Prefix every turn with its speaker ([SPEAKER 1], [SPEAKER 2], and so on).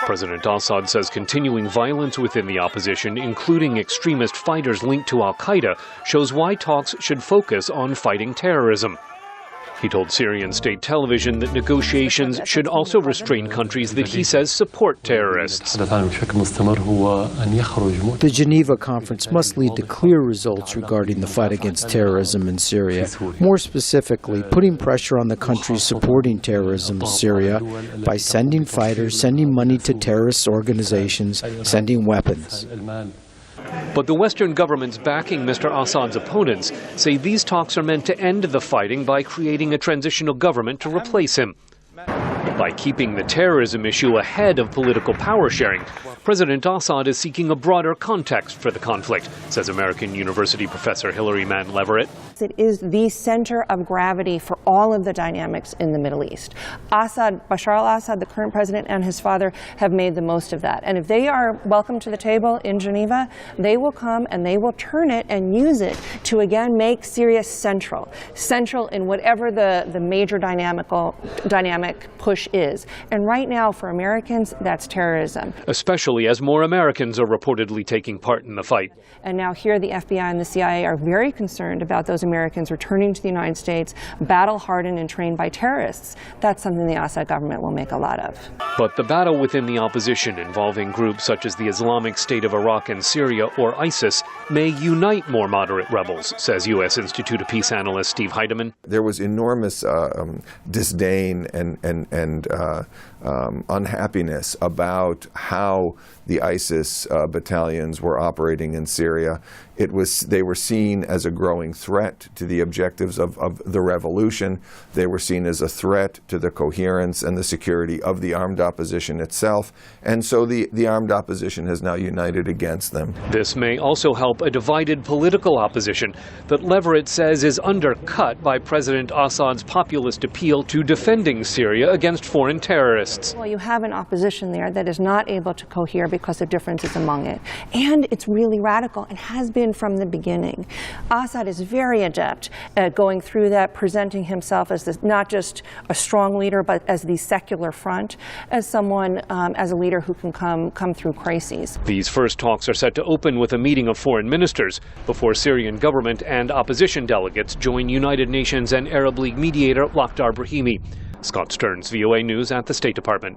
[SPEAKER 1] President Assad says continuing violence within the opposition, including extremist fighters linked to al-Qaida, shows why talks should focus on fighting terrorism. He told Syrian state television that negotiations should also restrain countries that he says support terrorists.
[SPEAKER 2] The Geneva conference must lead to clear results regarding the fight against terrorism in Syria. More specifically, putting pressure on the countries supporting terrorism in Syria by sending fighters, sending money to terrorist organizations, sending weapons.
[SPEAKER 1] But the Western governments backing Mr. Assad's opponents say these talks are meant to end the fighting by creating a transitional government to replace him. By keeping the terrorism issue ahead of political power sharing, President Assad is seeking a broader context for the conflict, says American University professor Hilary Mann Leverett.
[SPEAKER 3] It is the center of gravity for all of the dynamics in the Middle East. Bashar al-Assad, the current president, and his father have made the most of that. And if they are welcome to the table in Geneva, they will come and they will turn it and use it to again make Syria central in whatever the major dynamic push is. And right now, for Americans, that's terrorism.
[SPEAKER 1] Especially as more Americans are reportedly taking part in the fight.
[SPEAKER 3] And now here the FBI and the CIA are very concerned about those Americans returning to the United States, battle-hardened and trained by terrorists. That's something the Assad government will make a lot of.
[SPEAKER 1] But the battle within the opposition, involving groups such as the Islamic State of Iraq and Syria or ISIS, may unite more moderate rebels, says U.S. Institute of Peace analyst Steve Heidemann.
[SPEAKER 4] There was enormous disdain and unhappiness about how the ISIS battalions were operating in Syria. They were seen as a growing threat to the objectives of the revolution. They were seen as a threat to the coherence and the security of the armed opposition itself. And so the armed opposition has now united against them.
[SPEAKER 1] This may also help a divided political opposition that Leverett says is undercut by President Assad's populist appeal to defending Syria against foreign terrorists.
[SPEAKER 3] Well, you have an opposition there that is not able to cohere because of differences among it. And it's really radical and has been from the beginning. Assad is very adept at going through that, presenting himself as not just a strong leader, but as the secular front, as someone, as a leader who can come through crises.
[SPEAKER 1] These first talks are set to open with a meeting of foreign ministers before Syrian government and opposition delegates join United Nations and Arab League mediator Lakhdar Brahimi. Scott Stearns, VOA News at the State Department.